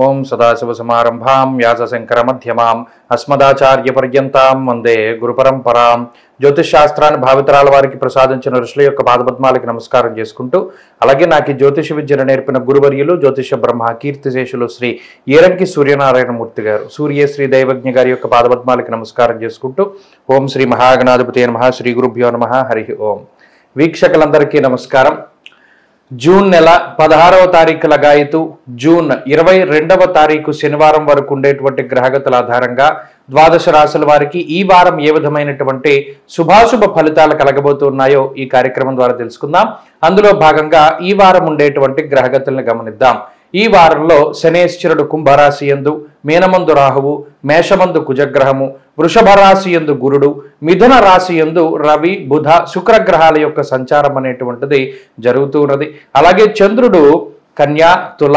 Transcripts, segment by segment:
ఓం సదాశివసమారంభాం వ్యాసశంకరమధ్యమాం అస్మదాచార్యపర్యంతాం వందే గురుపరంపరాం. జ్యోతిష్ శాస్త్రాన్ని భావితరాల వారికి ప్రసాదించిన ఋషుల యొక్క పాదపద్మాలకి నమస్కారం చేసుకుంటూ, అలాగే నాకు ఈ జ్యోతిష విద్యను నేర్పిన గురువర్యులు జ్యోతిష బ్రహ్మ కీర్తిశేషులు శ్రీ ఏరంకి సూర్యనారాయణమూర్తి గారు, సూర్యశ్రీ దైవజ్ఞ గారి యొక్క పాదపద్మాలకి నమస్కారం చేసుకుంటూ, ఓం శ్రీ మహాగణాధిపతి నమః, శ్రీ గురుభ్యో నమః, హరి ఓం. వీక్షకులందరికీ నమస్కారం. జూన్ నెల 16వ తారీఖు లగాయతు జూన్ 22వ తారీఖు శనివారం వరకు ఉండేటువంటి గ్రహగతుల ఆధారంగా ద్వాదశ రాశుల వారికి ఈ వారం ఏ విధమైనటువంటి శుభాశుభ ఫలితాలు కలగబోతున్నాయో ఈ కార్యక్రమం ద్వారా తెలుసుకుందాం. అందులో భాగంగా ఈ వారం ఉండేటువంటి గ్రహగతులను గమనిద్దాం. ఈ వారంలో శనేశ్వరుడు కుంభరాశి యందు, మీనమందు రాహువు, మేషమందు కుజగ్రహము, వృషభ రాశి యందు గురుడు, మిథున రాశి యందు రవి, బుధ, శుక్రగ్రహాల యొక్క సంచారం అనేటువంటిది జరుగుతూ ఉన్నది. అలాగే చంద్రుడు కన్యా, తుల,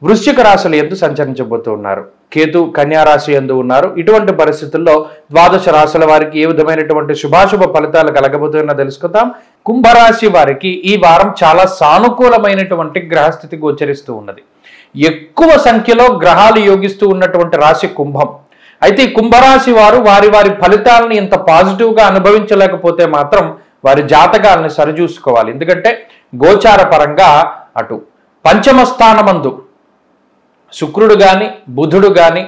వృశ్చిక రాశుల యందు సంచరించబోతూ ఉన్నారు. కేతు కన్యా రాశి యందు ఉన్నారు. ఇటువంటి పరిస్థితుల్లో ద్వాదశ రాశుల వారికి ఏ విధమైనటువంటి శుభాశుభ ఫలితాలు కలగబోతున్నా తెలుసుకుందాం. కుంభరాశి వారికి ఈ వారం చాలా సానుకూలమైనటువంటి గ్రహస్థితి గోచరిస్తూ ఉన్నది. ఎక్కువ సంఖ్యలో గ్రహాలు యోగిస్తూ ఉన్నటువంటి రాశి కుంభం. అయితే ఈ కుంభరాశి వారు వారి ఫలితాలను ఇంత పాజిటివ్గా అనుభవించలేకపోతే మాత్రం వారి జాతకాలను సరిచూసుకోవాలి. ఎందుకంటే గోచార పరంగా అటు పంచమ స్థానమందు శుక్రుడు కానీ, బుధుడు కానీ,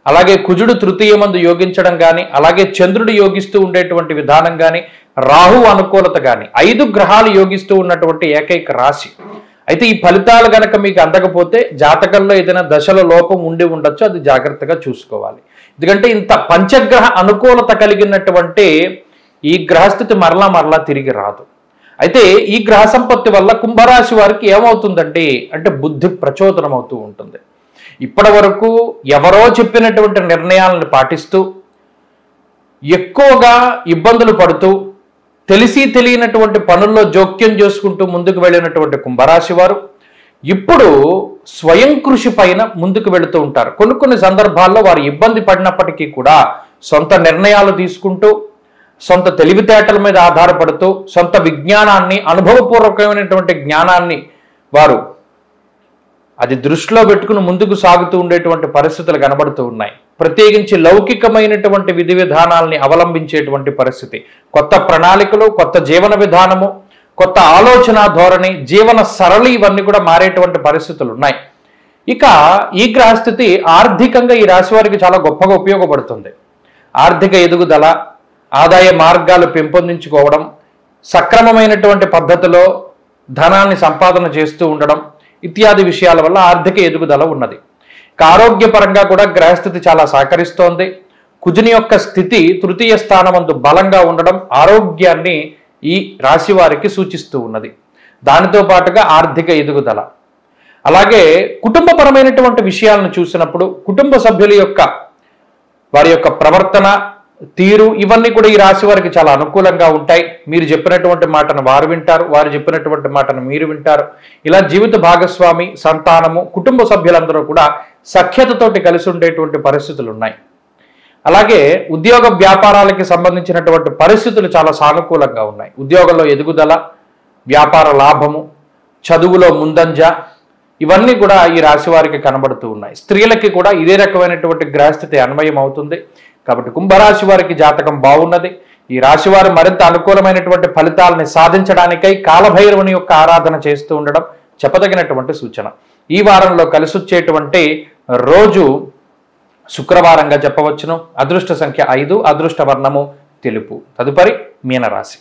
అలాగే కుజుడు తృతీయమందు యోగించడం కానీ, అలాగే చంద్రుడు యోగిస్తూ ఉండేటువంటి విధానం కానీ, రాహు అనుకూలత కానీ, 5 గ్రహాలు యోగిస్తూ ఉన్నటువంటి ఏకైక రాశి. అయితే ఈ ఫలితాలు గనక మీకు అందకపోతే జాతకంలో ఏదైనా దశల లోపం ఉండి ఉండొచ్చు, అది జాగ్రత్తగా చూసుకోవాలి. ఎందుకంటే ఇంత పంచగ్రహ అనుకూలత కలిగినటువంటి ఈ గ్రహస్థితి మరలా తిరిగి రాదు. అయితే ఈ గ్రహ సంపత్తి వల్ల కుంభరాశి వారికి ఏమవుతుందంటే బుద్ధి ప్రచోదనం అవుతూ ఉంటుంది. ఇప్పటి వరకు ఎవరో చెప్పినటువంటి నిర్ణయాలను పాటిస్తూ ఎక్కువగా ఇబ్బందులు పడుతూ తెలిసి తెలియనటువంటి పనుల్లో జోక్యం చేసుకుంటూ ముందుకు వెళ్ళినటువంటి కుంభరాశి వారు ఇప్పుడు స్వయం కృషి పైన ముందుకు వెళుతూ ఉంటారు. కొన్ని సందర్భాల్లో వారు ఇబ్బంది పడినప్పటికీ కూడా సొంత నిర్ణయాలు తీసుకుంటూ, సొంత తెలివితేటల మీద ఆధారపడుతూ, సొంత విజ్ఞానాన్ని, అనుభవపూర్వకమైనటువంటి జ్ఞానాన్ని వారు అది దృష్టిలో పెట్టుకుని ముందుకు సాగుతూ ఉండేటువంటి పరిస్థితులు కనబడుతూ ఉన్నాయి. ప్రత్యేకించి లౌకికమైనటువంటి విధి విధానాలని అవలంబించేటువంటి పరిస్థితి, కొత్త ప్రణాళికలు, కొత్త జీవన విధానము, కొత్త ఆలోచన ధోరణి, జీవన సరళి ఇవన్నీ కూడా మారేటువంటి పరిస్థితులు ఉన్నాయి. ఇక ఈ గ్రహస్థితి ఆర్థికంగా ఈ రాశి వారికి చాలా గొప్పగా ఉపయోగపడుతుంది. ఆర్థిక ఎదుగుదల, ఆదాయ మార్గాలు పెంపొందించుకోవడం, సక్రమమైనటువంటి పద్ధతిలో ధనాన్ని సంపాదన చేస్తూ ఉండడం ఇత్యాది విషయాల వల్ల ఆర్థిక ఎదుగుదల ఉన్నది. ఆరోగ్యపరంగా కూడా గ్రహస్థితి చాలా సహకరిస్తోంది. కుజుని యొక్క స్థితి తృతీయ స్థానమందు బలంగా ఉండడం ఆరోగ్యాన్ని ఈ రాశి వారికి సూచిస్తూ ఉన్నది. దానితో పాటుగా ఆర్థిక ఎదుగుదల, అలాగే కుటుంబపరమైనటువంటి విషయాలను చూసినప్పుడు కుటుంబ సభ్యుల యొక్క వారి యొక్క ప్రవర్తన, తీరు ఇవన్నీ కూడా ఈ రాశి వారికి చాలా అనుకూలంగా ఉంటాయి. మీరు చెప్పినటువంటి మాటను వారు వింటారు, వారు చెప్పినటువంటి మాటను మీరు వింటారు. ఇలా జీవిత భాగస్వామి, సంతానము, కుటుంబ సభ్యులందరూ కూడా సఖ్యతతోటి కలిసి ఉండేటువంటి పరిస్థితులు ఉన్నాయి. అలాగే ఉద్యోగ వ్యాపారాలకి సంబంధించినటువంటి పరిస్థితులు చాలా సానుకూలంగా ఉన్నాయి. ఉద్యోగంలో ఎదుగుదల, వ్యాపార లాభము, చదువులో ముందంజ ఇవన్నీ కూడా ఈ రాశి వారికి కనబడుతూ ఉన్నాయి. స్త్రీలకి కూడా ఇదే రకమైనటువంటి గ్రహస్థితి అన్వయం అవుతుంది. కాబట్టి కుంభరాశి వారికి జాతకం బాగున్నది. ఈ రాశి వారు మరింత అనుకూలమైనటువంటి ఫలితాలని సాధించడానికై కాలభైరవుని యొక్క ఆరాధన చేస్తూ ఉండడం చెప్పదగినటువంటి సూచన. ఈ వారంలో కలిసొచ్చేటువంటి రోజు శుక్రవారంగా చెప్పవచ్చును. అదృష్ట సంఖ్య 5, అదృష్ట వర్ణము తెలుపు. తదుపరి మీనరాశి.